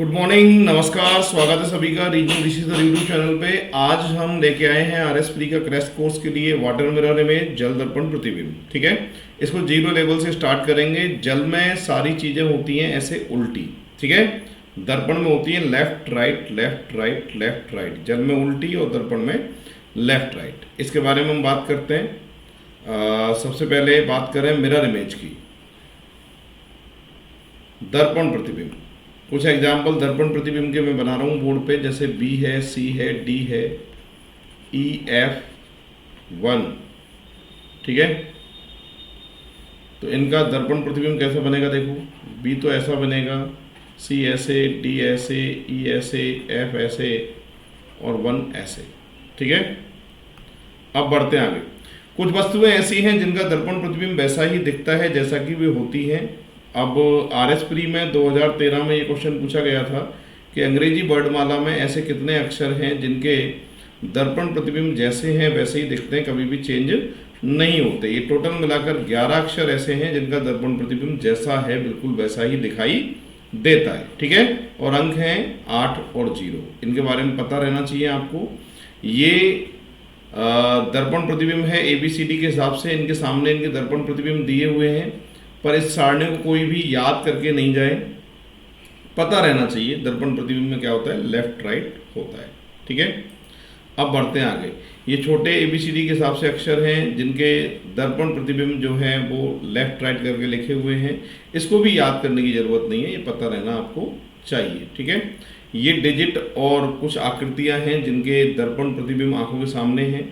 Good morning, नमस्कार, स्वागत है सभी का रीजनल ऋषि सर यूट्यूब चैनल पे। आज हम लेके आए हैं आरएस प्री का क्रैश कोर्स के लिए वाटर मिरर इमेज, जल दर्पण प्रतिबिंब। ठीक है, इसको जीरो लेवल से स्टार्ट करेंगे। जल में सारी चीजें होती हैं ऐसे उल्टी, ठीक है। दर्पण में होती है left right left right left right, जल में उल्टी और दर्पण में लेफ्ट राइट। इसके बारे में हम बात करते हैं। सबसे पहले बात करें मिरर इमेज की, दर्पण प्रतिबिंब। कुछ एग्जाम्पल दर्पण प्रतिबिंब के मैं बना रहा हूँ बोर्ड पे, जैसे बी है, सी है, डी है, ई एफ 1, ठीक है। तो इनका दर्पण प्रतिबिंब कैसा बनेगा देखो, बी तो ऐसा बनेगा, सी ऐसे, डी ऐसे, ई ऐसे, एफ ऐसे और 1 ऐसे, ठीक है। अब बढ़ते हैं आगे। कुछ वस्तुएं ऐसी हैं जिनका दर्पण प्रतिबिंब वैसा ही दिखता है जैसा कि वे होती हैं। अब आरएस प्री में 2013 में ये क्वेश्चन पूछा गया था कि अंग्रेजी वर्णमाला में ऐसे कितने अक्षर हैं जिनके दर्पण प्रतिबिंब जैसे हैं वैसे ही दिखते हैं, कभी भी चेंज नहीं होते। ये टोटल मिलाकर 11 अक्षर ऐसे हैं जिनका दर्पण प्रतिबिंब जैसा है बिल्कुल वैसा ही दिखाई देता है, ठीक है। और अंक हैं 8 और 0। इनके बारे में पता रहना चाहिए आपको। ये दर्पण प्रतिबिंब है ABCD के हिसाब से, इनके सामने इनके दर्पण प्रतिबिंब दिए हुए हैं, पर इस सारणी को कोई भी याद करके नहीं जाए, पता रहना चाहिए दर्पण प्रतिबिंब में क्या होता है, लेफ्ट राइट होता है, ठीक है। अब बढ़ते हैं आगे। ये छोटे ABCD के हिसाब से अक्षर हैं जिनके दर्पण प्रतिबिंब जो है वो लेफ्ट राइट करके लिखे हुए हैं। इसको भी याद करने की जरूरत नहीं है, ये पता रहना आपको चाहिए, ठीक है। ये डिजिट और कुछ आकृतियां हैं जिनके दर्पण प्रतिबिंब आंखों के सामने हैं।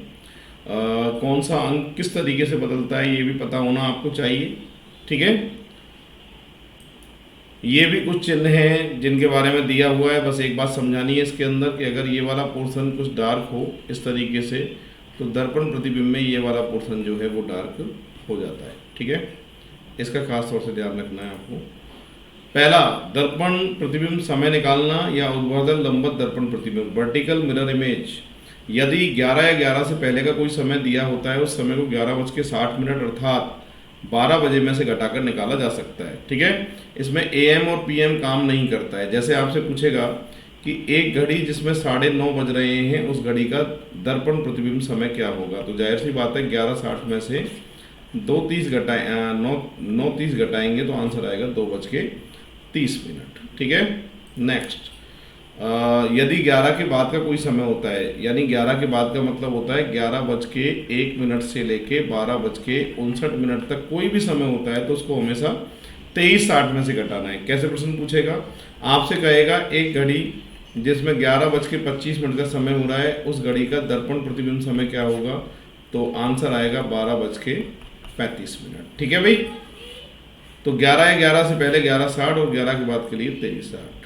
कौन सा अंक किस तरीके से बदलता है ये भी पता होना आपको चाहिए, ठीक है। ये भी कुछ चिन्ह हैं जिनके बारे में दिया हुआ है, बस एक बात समझानी है इसके अंदर कि अगर ये वाला पोर्शन कुछ डार्क हो इस तरीके से तो दर्पण प्रतिबिंब में ये वाला पोर्शन जो है वो डार्क हो जाता है, ठीक है। इसका खास तौर से ध्यान रखना है आपको। पहला, दर्पण प्रतिबिंब समय निकालना या ऊर्ध्वाधर लंबवत दर्पण प्रतिबिंब, वर्टिकल मिरर इमेज। यदि 11 या 11 से पहले का कोई समय दिया होता है, उस समय को 11:60 अर्थात 12 बजे में से घटाकर निकाला जा सकता है, ठीक है। इसमें AM और PM काम नहीं करता है। जैसे आपसे पूछेगा कि एक घड़ी जिसमें 9:30 बज रहे हैं उस घड़ी का दर्पण प्रतिबिंब समय क्या होगा, तो जाहिर सी बात है 11:60 में से 9:30 घटाएंगे तो आंसर आएगा 2:30, ठीक है। नेक्स्ट, यदि 11 के बाद का कोई समय होता है, यानी 11 के बाद का मतलब होता है 11:01 से लेके 12:59 तक कोई भी समय होता है तो उसको हमेशा 23:60 में से घटाना है। कैसे प्रश्न पूछेगा, आपसे कहेगा एक घड़ी जिसमें 11:25 का समय हो रहा है उस घड़ी का दर्पण प्रतिबिंब समय क्या होगा, तो आंसर आएगा 12:35, ठीक है भाई। तो 11 या 11 से पहले 11:60 और 11 के बाद के लिए 23:60।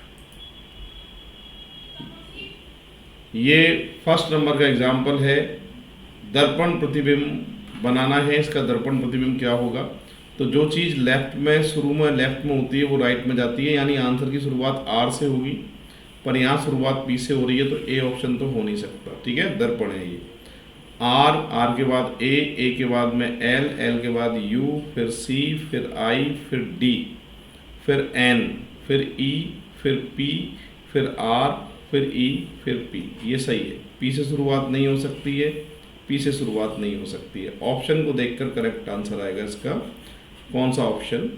ये फर्स्ट नंबर का एग्जाम्पल है। दर्पण प्रतिबिंब बनाना है, इसका दर्पण प्रतिबिंब क्या होगा, तो जो चीज़ लेफ्ट में शुरू में लेफ्ट में होती है वो राइट में जाती है, यानी आंसर की शुरुआत R से होगी, पर यहाँ शुरुआत P से हो रही है तो A ऑप्शन तो हो नहीं सकता, ठीक है। दर्पण है ये, R के बाद A के बाद में L के बाद U, फिर C, फिर I, फिर D, फिर N, फिर E, फिर P, फिर R, फिर E, फिर P। ये सही है। P से शुरुआत नहीं हो सकती है, P से शुरुआत नहीं हो सकती है। ऑप्शन को देखकर करेक्ट आंसर आएगा इसका। कौन सा ऑप्शन,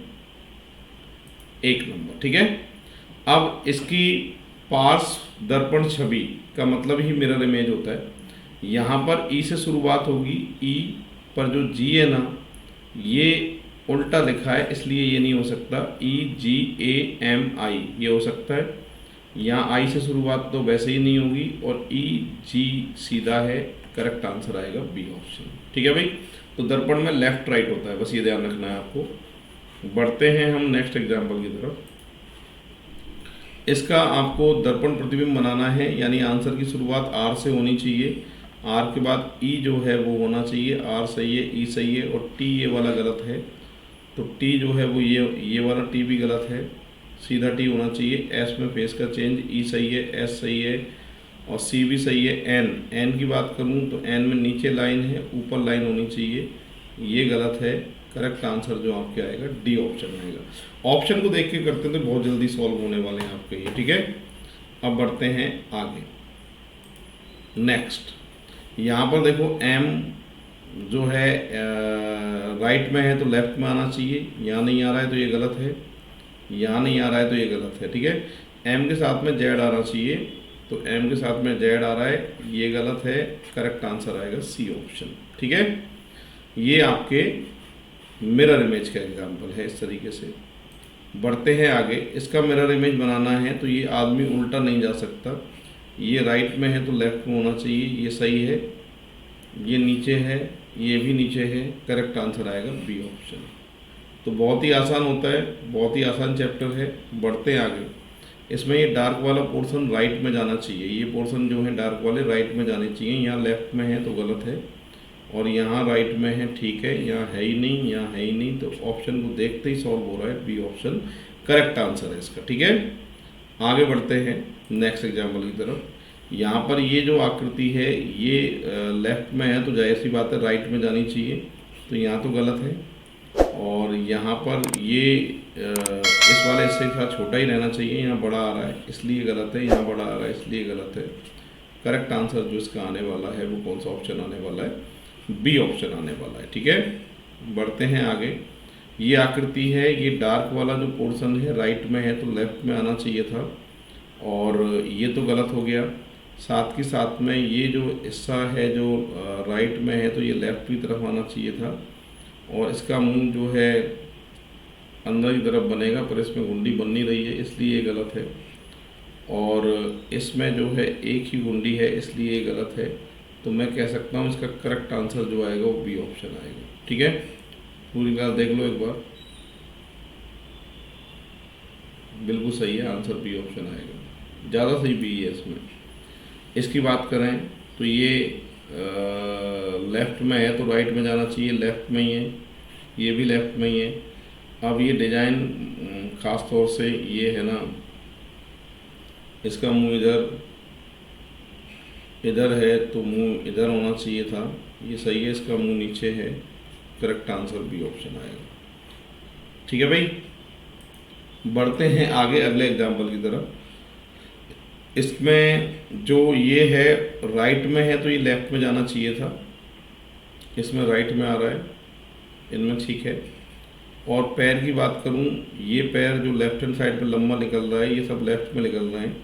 1 नंबर, ठीक है। अब इसकी पार्श्व दर्पण छवि का मतलब ही मिरर इमेज होता है। यहाँ पर E से शुरुआत होगी, E पर जो G है ना ये उल्टा लिखा है इसलिए ये नहीं हो सकता, EGAMI ये हो सकता है। यहाँ I से शुरुआत तो वैसे ही नहीं होगी और EG सीधा है, करेक्ट आंसर आएगा B ऑप्शन, ठीक है भाई। तो दर्पण में लेफ्ट राइट होता है, बस ये ध्यान रखना है आपको। बढ़ते हैं हम नेक्स्ट एग्जांपल की तरफ। इसका आपको दर्पण प्रतिबिंब बनाना है, यानी आंसर की शुरुआत R से होनी चाहिए, R के बाद E जो है वो होना चाहिए। R सही है, E सही है और T ये वाला गलत है, तो T जो है वो ये वाला T भी गलत है, सीधा T होना चाहिए। S में फेस का चेंज, E सही है, S सही है और C भी सही है। N की बात करूँ तो N में नीचे लाइन है, ऊपर लाइन होनी चाहिए, ये गलत है। करेक्ट आंसर जो आपके आएगा डी ऑप्शन आएगा। ऑप्शन को देख के करते हैं तो बहुत जल्दी सॉल्व होने वाले हैं आपके ये, ठीक है। अब बढ़ते हैं आगे। नेक्स्ट, यहाँ पर देखो m जो है राइट में है तो लेफ्ट में आना चाहिए, यहाँ नहीं आ रहा है तो ये गलत है, यहाँ नहीं आ रहा है तो ये गलत है, ठीक है। m के साथ में z आना चाहिए, तो m के साथ में z आ रहा है, ये गलत है, करेक्ट आंसर आएगा सी ऑप्शन, ठीक है। ये आपके मिरर इमेज का एग्जाम्पल है। इस तरीके से बढ़ते हैं आगे। इसका मिरर इमेज बनाना है तो ये आदमी उल्टा नहीं जा सकता, ये राइट में है तो लेफ्ट में होना चाहिए, ये सही है, ये नीचे है, ये भी नीचे है, करेक्ट आंसर आएगा बी ऑप्शन। तो बहुत ही आसान होता है, बहुत ही आसान चैप्टर है। बढ़ते हैं आगे। इसमें ये डार्क वाला पोर्शन राइट में जाना चाहिए, ये पोर्शन जो है डार्क वाले राइट में जाने चाहिए, यहाँ लेफ्ट में है तो गलत है, और यहाँ राइट में है, ठीक है, यहाँ है ही नहीं, यहाँ है ही नहीं, तो ऑप्शन को देखते ही सॉल्व हो रहा है, बी ऑप्शन करेक्ट आंसर है इसका, ठीक है। आगे बढ़ते हैं नेक्स्ट एग्जाम्पल की तरफ। यहाँ पर ये जो आकृति है ये लेफ्ट में है तो जाहिर सी बात है राइट में जानी चाहिए, तो यहाँ तो गलत है। और यहाँ पर ये इस वाले हिस्से का छोटा ही रहना चाहिए, यहाँ बड़ा आ रहा है इसलिए गलत है, यहाँ बड़ा आ रहा है इसलिए गलत है। करेक्ट आंसर जो इसका आने वाला है वो कौन सा ऑप्शन आने वाला है, बी ऑप्शन आने वाला है, ठीक है। बढ़ते हैं आगे। ये आकृति है, ये डार्क वाला जो पोर्शन है राइट में है तो लेफ्ट में आना चाहिए था, और ये तो गलत हो गया। साथ के साथ में ये जो हिस्सा है जो राइट में है तो ये लेफ्ट की तरफ आना चाहिए था, और इसका मुंह जो है अंदर की तरफ बनेगा, पर इसमें गुंडी बन नहीं रही है इसलिए ये गलत है, और इसमें जो है एक ही गुंडी है इसलिए ये गलत है। तो मैं कह सकता हूँ इसका करेक्ट आंसर जो आएगा वो बी ऑप्शन आएगा, ठीक है। पूरी बात देख लो एक बार, बिल्कुल सही है, आंसर बी ऑप्शन आएगा, ज़्यादा सही बी है इसमें। इसकी बात करें तो ये लेफ़्ट में है तो राइट में जाना चाहिए, लेफ़्ट में ही है, ये भी लेफ़्ट में ही है। अब ये डिज़ाइन ख़ास तौर से ये है ना, इसका मुंह इधर है तो मुंह इधर होना चाहिए था, ये सही है, इसका मुंह नीचे है, करेक्ट आंसर बी ऑप्शन आएगा, ठीक है भाई। बढ़ते हैं आगे अगले एग्जाम्पल की तरफ। इसमें जो ये है राइट में है तो ये लेफ्ट में जाना चाहिए था, इसमें राइट में आ रहा है, इनमें ठीक है। और पैर की बात करूं, ये पैर जो लेफ्ट हैंड साइड पे लंबा निकल रहा है ये सब लेफ्ट में निकल रहे हैं,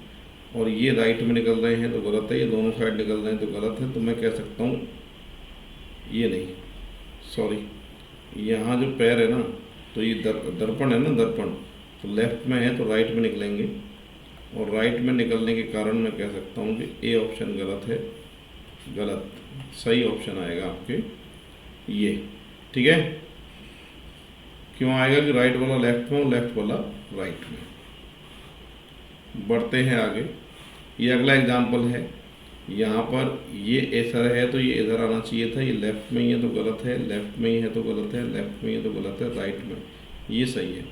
और ये राइट में निकल रहे हैं तो गलत है, ये दोनों साइड निकल रहे हैं तो गलत है। तो मैं कह सकता हूँ ये नहीं, सॉरी, यहाँ जो पैर है ना तो ये दर्पण है ना, दर्पण तो लेफ्ट में है तो राइट में निकलेंगे, और राइट में निकलने के कारण मैं कह सकता हूँ कि ए ऑप्शन गलत है, गलत, सही ऑप्शन आएगा आपके ये, ठीक है। क्यों आएगा कि राइट वाला लेफ्ट में और लेफ्ट वाला राइट में। बढ़ते हैं आगे। ये अगला एग्जाम्पल है, यहाँ पर ये ऐसा है तो ये इधर आना चाहिए था, ये लेफ्ट में ही है तो गलत है, लेफ्ट में ही है तो गलत है, लेफ्ट में ही है तो गलत है, राइट में ये सही है।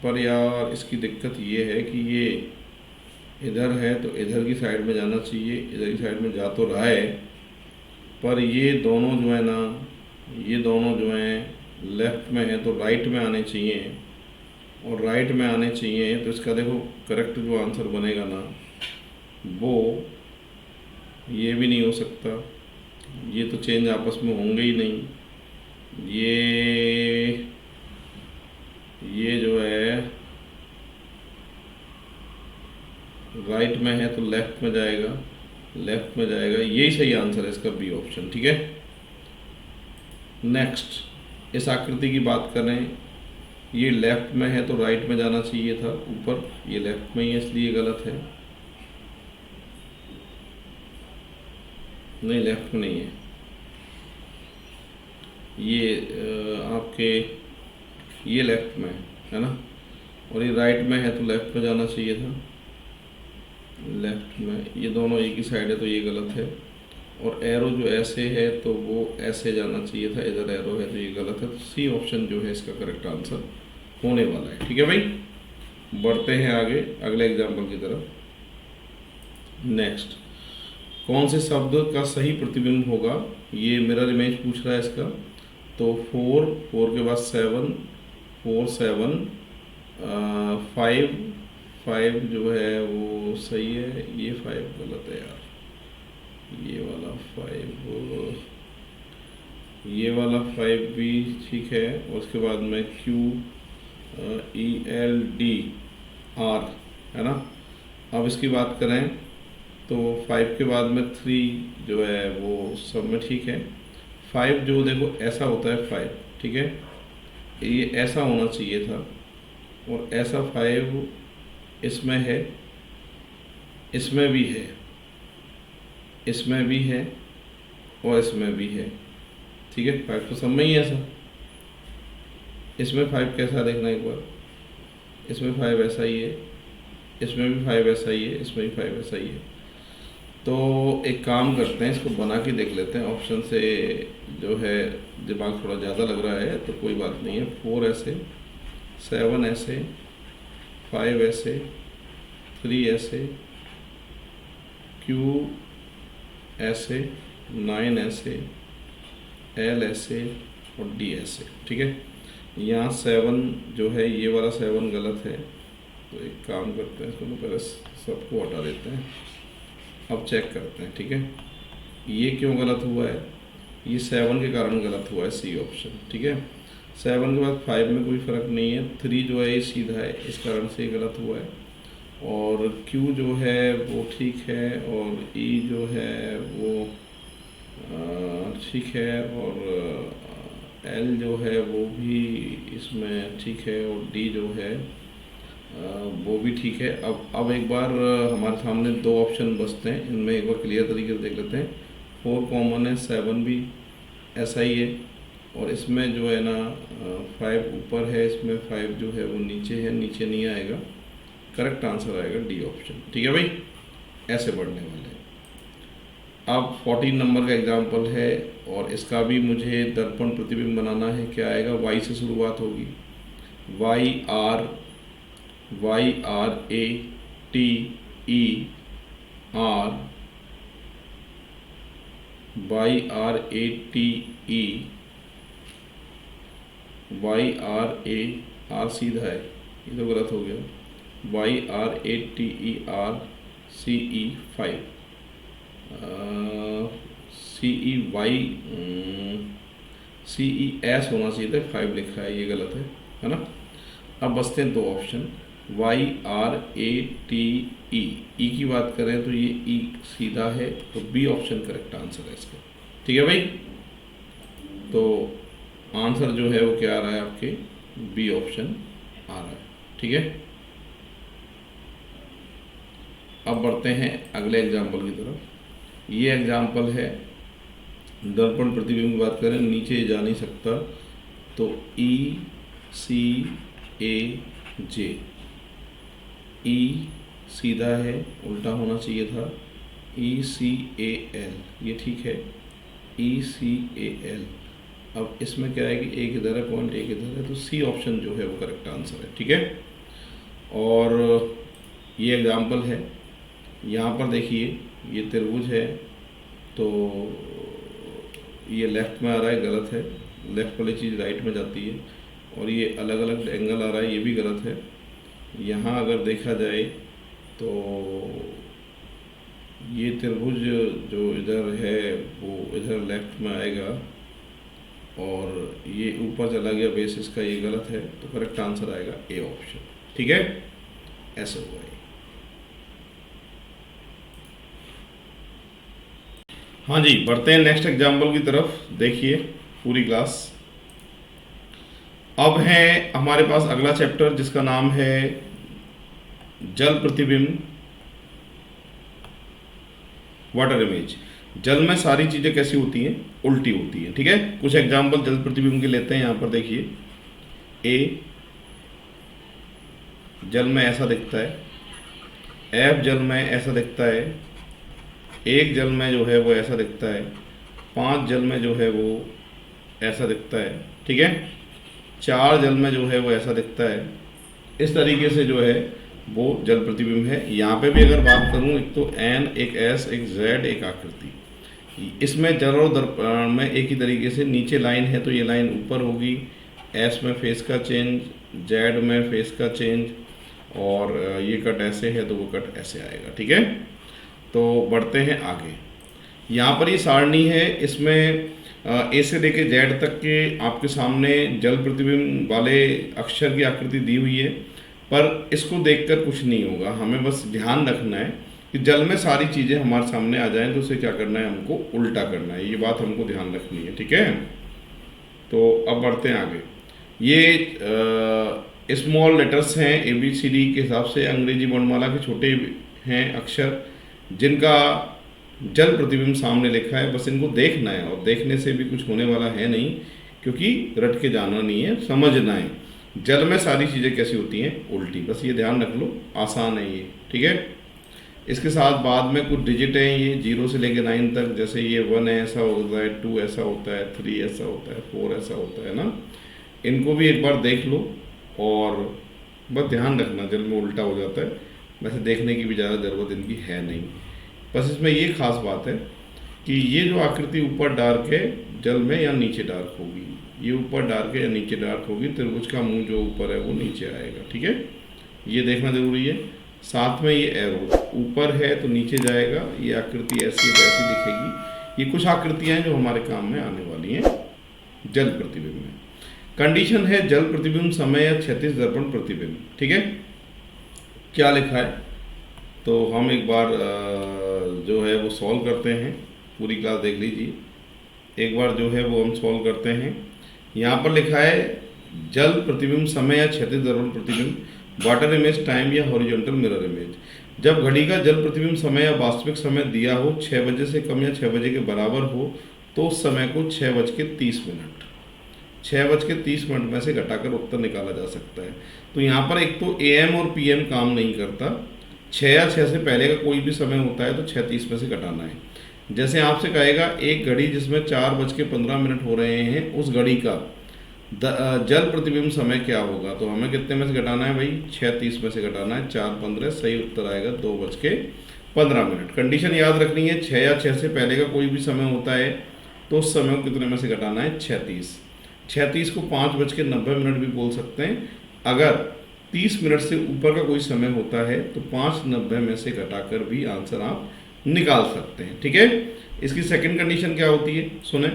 पर यार इसकी दिक्कत ये है कि ये इधर है तो इधर की साइड में जाना चाहिए, इधर की साइड में जा तो रहा है, पर ये दोनों जो है ना, ये दोनों जो हैं लेफ्ट में है तो राइट में आने चाहिए, और राइट में आने चाहिए। तो इसका देखो करेक्ट जो आंसर बनेगा ना वो ये भी नहीं हो सकता, ये तो चेंज आपस में होंगे ही नहीं। ये जो है राइट में है तो लेफ्ट में जाएगा, लेफ्ट में जाएगा, यही सही आंसर है इसका बी ऑप्शन, ठीक है। नेक्स्ट, इस आकृति की बात करें, ये लेफ्ट में है तो राइट में जाना चाहिए था ऊपर, ये लेफ्ट में ही है इसलिए गलत है, नहीं लेफ्ट में नहीं है, ये आपके ये लेफ्ट में है ना, और ये राइट में है तो लेफ्ट में जाना चाहिए था, लेफ्ट में, ये दोनों एक ही साइड है तो ये गलत है। और एरो जो ऐसे है तो वो ऐसे जाना चाहिए था, इधर एरो है तो ये गलत है। तो सी ऑप्शन जो है इसका करेक्ट आंसर होने वाला है, ठीक है भाई। बढ़ते हैं आगे अगले एग्जाम्पल की तरफ। नेक्स्ट, कौन से शब्द का सही प्रतिबिंब होगा, ये मिरर इमेज पूछ रहा है इसका। तो 4, 4 के बाद 7, 4 7, 5, 5 जो है वो सही है, ये 5 गलत है यार, ये वाला 5, ये वाला 5 भी ठीक है। उसके बाद में Q E L D R है ना। अब इसकी बात करें तो 5 के बाद में 3 जो है वो सब में ठीक है। 5 जो देखो ऐसा होता है 5, ठीक है, ये ऐसा होना चाहिए था, और ऐसा 5 इसमें है, इसमें भी है, इसमें भी है, और इसमें भी है, ठीक है। 5 तो सब में ही है ऐसा। इसमें 5 कैसा देखना एक बार, इसमें 5 ऐसा ही है, इसमें भी 5 ऐसा ही है, इसमें भी 5 ऐसा ही है। तो एक काम करते हैं, इसको बना के देख लेते हैं। ऑप्शन से जो है दिमाग थोड़ा ज़्यादा लग रहा है तो कोई बात नहीं है। 4 ऐसे, 7 ऐसे, 5 ऐसे, 3 ऐसे, Q ऐसे, 9 ऐसे, L ऐसे और D ऐसे, ठीक है। यहाँ 7 जो है ये वाला 7 गलत है, तो एक काम करते हैं, इसको तो पहले सबको हटा देते हैं। अब चेक करते हैं, ठीक है, ये क्यों गलत हुआ है, ये 7 के कारण गलत हुआ है, सी ऑप्शन, ठीक है। 7 के बाद 5 में कोई फ़र्क नहीं है, 3 जो है ये सीधा है, इस कारण से गलत हुआ है। और Q जो है वो ठीक है, और E जो है वो ठीक है, और L जो है वो भी इसमें ठीक है, और D जो है वो भी ठीक है। अब एक बार हमारे सामने 2 ऑप्शन बचते हैं, इनमें एक बार क्लियर तरीके से देख लेते हैं। 4 कॉमन है, 7 भी ऐसा ही है, और इसमें जो है ना 5 ऊपर है, इसमें 5 जो है वो नीचे है, नीचे नहीं आएगा। करेक्ट आंसर आएगा डी ऑप्शन, ठीक है भाई। ऐसे बढ़ने वाले हैं। अब 14 नंबर का एग्जाम्पल है, और इसका भी मुझे दर्पण प्रतिबिंब बनाना है। क्या आएगा, वाई से शुरुआत होगी, YRATER सीधा है, ये तो गलत हो गया। YRATERCE5 CES होना चाहिए था, 5 लिखा है, ये गलत है ना। अब बचते हैं 2 ऑप्शन, YRATE, ई की बात करें तो ये ई सीधा है, तो बी ऑप्शन करेक्ट आंसर है इसका, ठीक है भाई। तो आंसर जो है वो क्या आ रहा है आपके, बी ऑप्शन आ रहा है, ठीक है। अब बढ़ते हैं अगले एग्जाम्पल की तरफ। ये एग्जाम्पल है दर्पण प्रतिबिंब की बात करें, नीचे जा नहीं सकता, तो ECAJ, E सीधा है, उल्टा होना चाहिए था, ECAL, ये ठीक है, ECAL। अब इसमें क्या है कि एक इधर है पॉइंट, एक इधर है, तो सी ऑप्शन जो है वो करेक्ट आंसर है, ठीक है। और ये एग्जाम्पल है, यहाँ पर देखिए ये त्रिभुज है, तो ये लेफ़्ट में आ रहा है, गलत है, लेफ़्ट वाली चीज़ राइट में जाती है, और ये अलग अलग एंगल आ रहा है, ये भी गलत है। यहाँ अगर देखा जाए तो ये त्रिभुज जो इधर है वो इधर लेफ़्ट में आएगा, और ये ऊपर चला गया बेस इसका, ये गलत है, तो करेक्ट आंसर आएगा ए ऑप्शन, ठीक है। ऐसे हुआ है। हाँ जी, बढ़ते हैं नेक्स्ट एग्जाम्पल की तरफ। देखिए पूरी क्लास। अब है हमारे पास अगला चैप्टर जिसका नाम है जल प्रतिबिंब, वाटर इमेज। जल में सारी चीज़ें कैसी होती हैं, उल्टी होती हैं, ठीक है। कुछ एग्जाम्पल जल प्रतिबिंब के लेते हैं। यहाँ पर देखिए, ए जल में ऐसा दिखता है, एफ जल में ऐसा दिखता है, एक जल में जो है वो ऐसा दिखता है, 5 जल में जो है वो ऐसा दिखता है, ठीक है, 4 जल में जो है वो ऐसा दिखता है। इस तरीके से जो है वो जल प्रतिबिंब है। यहाँ पे भी अगर बात करूँ, एक तो एन, एक एस, एक जेड, एक आकृति, इसमें जल और दर्पण में एक ही तरीके से नीचे लाइन है तो ये लाइन ऊपर होगी, एस में फेस का चेंज, जेड में फेस का चेंज, और ये कट ऐसे है तो वो कट ऐसे आएगा। ठीक है, तो बढ़ते हैं आगे। यहाँ पर ये सारणी है, इसमें ए से लेके जेड तक के आपके सामने जल प्रतिबिंब वाले अक्षर की आकृति दी हुई है, पर इसको देखकर कुछ नहीं होगा, हमें बस ध्यान रखना है कि जल में सारी चीज़ें हमारे सामने आ जाएं तो उसे क्या करना है, हमको उल्टा करना है, ये बात हमको ध्यान रखनी है। ठीक है, तो अब बढ़ते हैं आगे। ये स्मॉल लेटर्स हैं ABCD के हिसाब से, अंग्रेजी वर्णमाला के छोटे हैं अक्षर जिनका जल प्रतिबिंब सामने लिखा है, बस इनको देखना है और देखने से भी कुछ होने वाला है नहीं, क्योंकि रट के जाना नहीं है, समझना है जल में सारी चीज़ें कैसी होती हैं, उल्टी, बस ये ध्यान रख लो, आसान है ये। ठीक है, इसके साथ बाद में कुछ डिजिट हैं, ये 0 से लेकर 9 तक, जैसे ये 1 ऐसा होता है, 2 ऐसा होता है, 3 ऐसा होता है, 4 ऐसा होता है ना, इनको भी एक बार देख लो और बस ध्यान रखना जल में उल्टा हो जाता है, वैसे देखने की भी ज़्यादा ज़रूरत इनकी है नहीं। बस इसमें ये खास बात है कि ये जो आकृति ऊपर डार्क है जल में या नीचे डार्क होगी, ये ऊपर डार्क है या नीचे डार्क होगी, त्रिभुज का मुंह जो ऊपर है वो नीचे आएगा। ठीक है, ये देखना जरूरी है। साथ में ये एरो ऊपर है तो नीचे जाएगा, ये आकृति ऐसी वैसी दिखेगी। ये कुछ आकृतियाँ हैं जो हमारे काम में आने वाली हैं जल प्रतिबिंब में। कंडीशन है जल प्रतिबिंब समय या क्षैतिज दर्पण प्रतिबिंब। ठीक है, क्या लिखा है तो हम एक बार जो है वो सॉल्व करते हैं, पूरी क्लास देख लीजिए, एक बार जो है वो हम सॉल्व करते हैं। यहाँ पर लिखा है जल प्रतिबिंब समय या क्षैतिज दर्पण प्रतिबिंब, वाटर इमेज टाइम या हॉरिजॉन्टल मिरर इमेज। जब घड़ी का जल प्रतिबिंब समय या वास्तविक समय दिया हो 6 बजे से कम या 6 बजे के बराबर हो तो उस समय को 6:30 6:30 में से घटाकर उत्तर निकाला जा सकता है। तो यहाँ पर एक तो AM और PM काम नहीं करता, 6 या 6 से पहले का कोई भी समय होता है तो 6:30 में से घटाना है। जैसे आपसे कहेगा एक घड़ी जिसमें 4:15 हो रहे हैं, उस घड़ी का जल प्रतिबिंब समय क्या होगा, तो हमें कितने में से घटाना है भाई, 6:30 में से घटाना है, 4:15, सही उत्तर आएगा 2:15। कंडीशन याद रखनी है, 6 या 6 से पहले का कोई भी समय होता है तो उस समय को कितने में से घटाना है, 6:30। 6:30 को 5:90 भी बोल सकते हैं। अगर 30 मिनट से ऊपर का कोई समय होता है तो 5:90 में से घटाकर भी आंसर आप निकाल सकते हैं। ठीक है, इसकी सेकंड कंडीशन क्या होती है, सुने,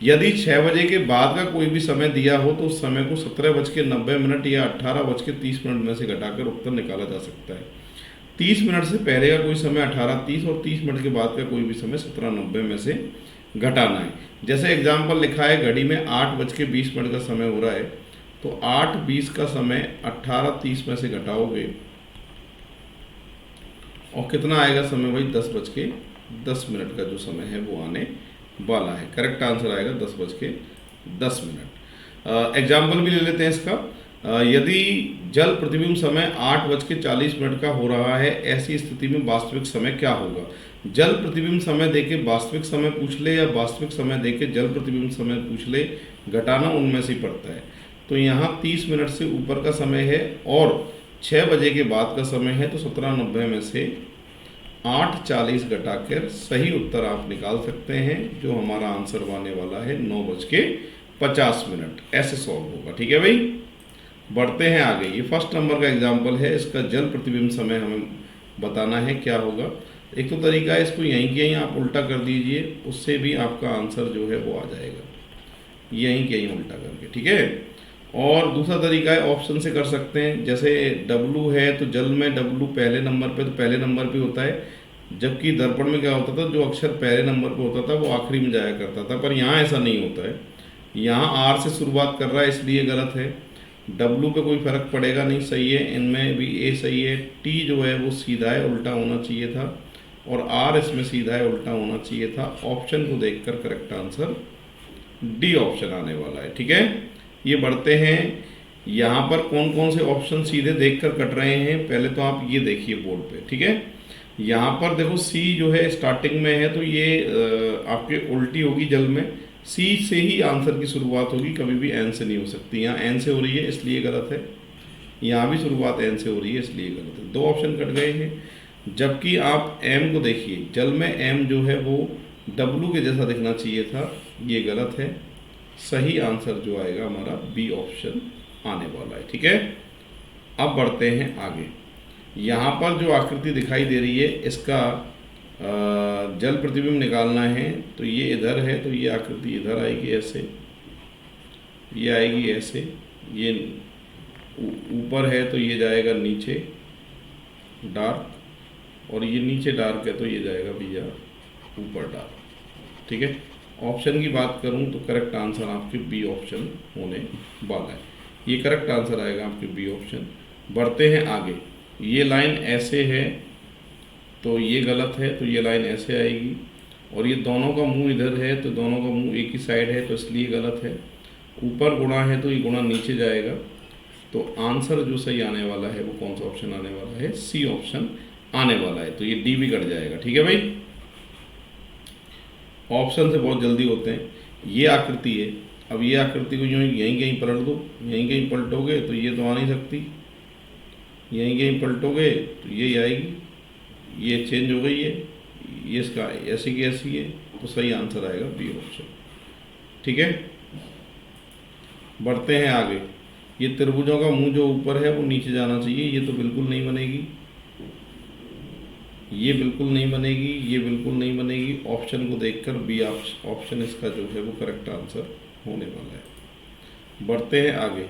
यदि 6 बजे के बाद का कोई भी समय दिया हो तो उस समय को 17:90 या 18:30 में से घटाकर उत्तर निकाला जा सकता है। 30 मिनट से पहले का कोई समय 18:30 और 30 मिनट के बाद का कोई भी समय 17:90 में से घटाना है। जैसे एग्जाम्पल लिखा है, घड़ी में 8:20 का समय हो रहा है, तो 8:20 का समय 18:30 में से घटाओगे और कितना आएगा समय भाई, 10:10 का जो समय है वो आने वाला है। करेक्ट आंसर आएगा 10:10। एग्जाम्पल भी ले लेते हैं इसका। यदि जल प्रतिबिंब समय 8:40 का हो रहा है, ऐसी स्थिति में वास्तविक समय क्या होगा। जल प्रतिबिंब समय देके वास्तविक समय पूछ ले या वास्तविक समय देके जल प्रतिबिंब समय पूछ ले, घटाना उनमें से ही पड़ता है। तो यहाँ 30 मिनट से ऊपर का समय है और 6 बजे के बाद का समय है, तो 17:90 में से 8:40 घटाकर सही उत्तर आप निकाल सकते हैं, जो हमारा आंसर आने वाला है 9:50। ऐसे सॉल्व होगा। ठीक है भाई, बढ़ते हैं आगे। ये फर्स्ट नंबर का एग्जाम्पल है, इसका जल प्रतिबिंब समय हमें बताना है क्या होगा। एक तो तरीका है, इसको यहीं के यहीं आप उल्टा कर दीजिए, उससे भी आपका आंसर जो है वो आ जाएगा, यहीं के यहीं उल्टा करके। ठीक है, और दूसरा तरीका है ऑप्शन से कर सकते हैं। जैसे W है तो जल में W पहले नंबर पे, तो पहले नंबर पे होता है, जबकि दर्पण में क्या होता था, जो अक्षर पहले नंबर पे होता था वो आखिरी में जाया करता था। पर यहाँ ऐसा नहीं होता है, यहाँ R से शुरुआत कर रहा है इसलिए गलत है। W पे कोई फर्क पड़ेगा नहीं, सही है, इनमें भी A सही है। T जो है वो सीधा है, उल्टा होना चाहिए था, और R इसमें सीधा है, उल्टा होना चाहिए था। ऑप्शन को देखकर करेक्ट आंसर D ऑप्शन आने वाला है। ठीक है, ये बढ़ते हैं। यहाँ पर कौन कौन से ऑप्शन सीधे देखकर कट रहे हैं, पहले तो आप ये देखिए बोर्ड पे। ठीक है, यहाँ पर देखो C जो है स्टार्टिंग में है, तो ये आपके उल्टी होगी जल में। C से ही आंसर की शुरुआत होगी, कभी भी N से नहीं हो सकती। यहाँ N से हो रही है इसलिए गलत है, यहाँ भी शुरुआत N से हो रही है इसलिए गलत है। 2 ऑप्शन कट गए हैं। जबकि आप M को देखिए, जल में M जो है वो डब्लू के जैसा दिखना चाहिए था, ये गलत है। सही आंसर जो आएगा हमारा बी ऑप्शन आने वाला है। ठीक है, अब बढ़ते हैं आगे। यहाँ पर जो आकृति दिखाई दे रही है इसका जल प्रतिबिंब निकालना है, तो ये इधर है तो ये आकृति इधर आएगी ऐसे, ये आएगी ऐसे, ये ऊपर है तो ये जाएगा नीचे डार्क, और ये नीचे डार्क है तो ये जाएगा भैया ऊपर डार्क। ठीक है, ऑप्शन की बात करूं तो करेक्ट आंसर आपके बी ऑप्शन होने वाला है। ये करेक्ट आंसर आएगा आपके बी ऑप्शन। बढ़ते हैं आगे। ये लाइन ऐसे है तो ये गलत है, तो ये लाइन ऐसे आएगी, और ये दोनों का मुंह इधर है तो दोनों का मुंह एक ही साइड है तो इसलिए गलत है। ऊपर गुणा है तो ये गुणा नीचे जाएगा, तो आंसर जो सही आने वाला है वो कौन सा ऑप्शन आने वाला है, सी ऑप्शन आने वाला है। तो ये डी भी कट जाएगा। ठीक है भाई, ऑप्शन से बहुत जल्दी होते हैं। ये आकृति है, अब ये आकृति को यूँ यहीं कहीं पलट दो, यहीं कहीं पलटोगे तो ये तो आ नहीं सकती, यहीं कहीं पलटोगे तो ये आएगी, ये चेंज हो गई है, ये इसका ऐसी की ऐसी है, तो सही आंसर आएगा बी ऑप्शन। ठीक है, बढ़ते हैं आगे। ये त्रिभुजों का मुंह जो ऊपर है वो नीचे जाना चाहिए, ये तो बिल्कुल नहीं बनेगी, ये बिल्कुल नहीं बनेगी, ये बिल्कुल नहीं बनेगी। ऑप्शन को देखकर बी ऑप्शन इसका जो है वो करेक्ट आंसर होने वाला है। बढ़ते हैं आगे।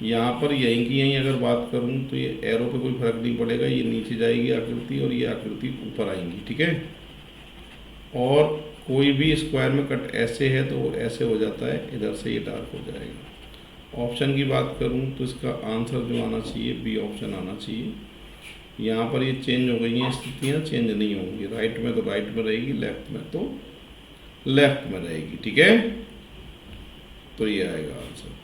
यहाँ पर यहीं की यहीं अगर बात करूँ तो ये एरो पे कोई फर्क नहीं पड़ेगा, ये नीचे जाएगी आकृति और ये आकृति ऊपर आएंगी। ठीक है, और कोई भी स्क्वायर में कट ऐसे है तो वो ऐसे हो जाता है, इधर से ये डार्क हो जाएगा। ऑप्शन की बात करूँ तो इसका आंसर जो आना चाहिए बी ऑप्शन आना चाहिए। यहाँ पर ये चेंज हो गई हैं स्थितियाँ, चेंज नहीं होंगी, राइट में तो राइट में रहेगी, लेफ्ट में तो लेफ्ट में रहेगी। ठीक है, तो ये आएगा आंसर।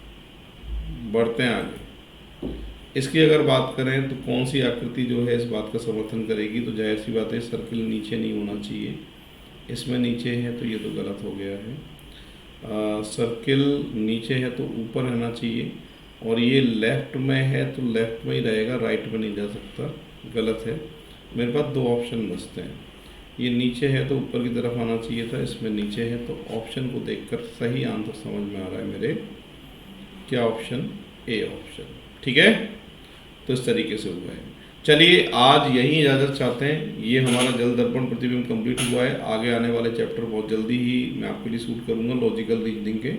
बढ़ते हैं आगे। इसकी अगर बात करें तो कौन सी आकृति जो है इस बात का समर्थन करेगी, तो जाहिर सी बात है सर्किल नीचे नहीं होना चाहिए, इसमें नीचे है तो ये तो गलत हो गया है। सर्किल नीचे है तो ऊपर रहना चाहिए, और ये लेफ्ट में है तो लेफ्ट में ही रहेगा, राइट में नहीं जा सकता, गलत है। मेरे पास दो ऑप्शन बचते हैं, ये नीचे है तो ऊपर की तरफ आना चाहिए था, इसमें नीचे है, तो ऑप्शन को देखकर सही आंसर समझ में आ रहा है मेरे, क्या ऑप्शन, ए ऑप्शन। ठीक है, तो इस तरीके से हुआ है। चलिए आज यही इजाज़त चाहते हैं, ये हमारा जल दर्पण प्रतिबिंब कंप्लीट हुआ है। आगे आने वाले चैप्टर बहुत जल्दी ही मैं आपके लिए शूट करूँगा लॉजिकल रीजनिंग के।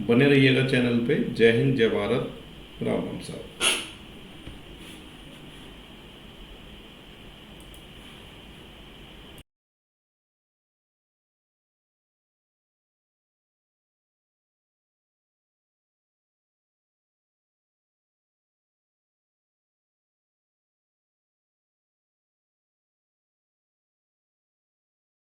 बने रहिएगा चैनल पे। जय हिंद, जय भारत, राम राम साहब।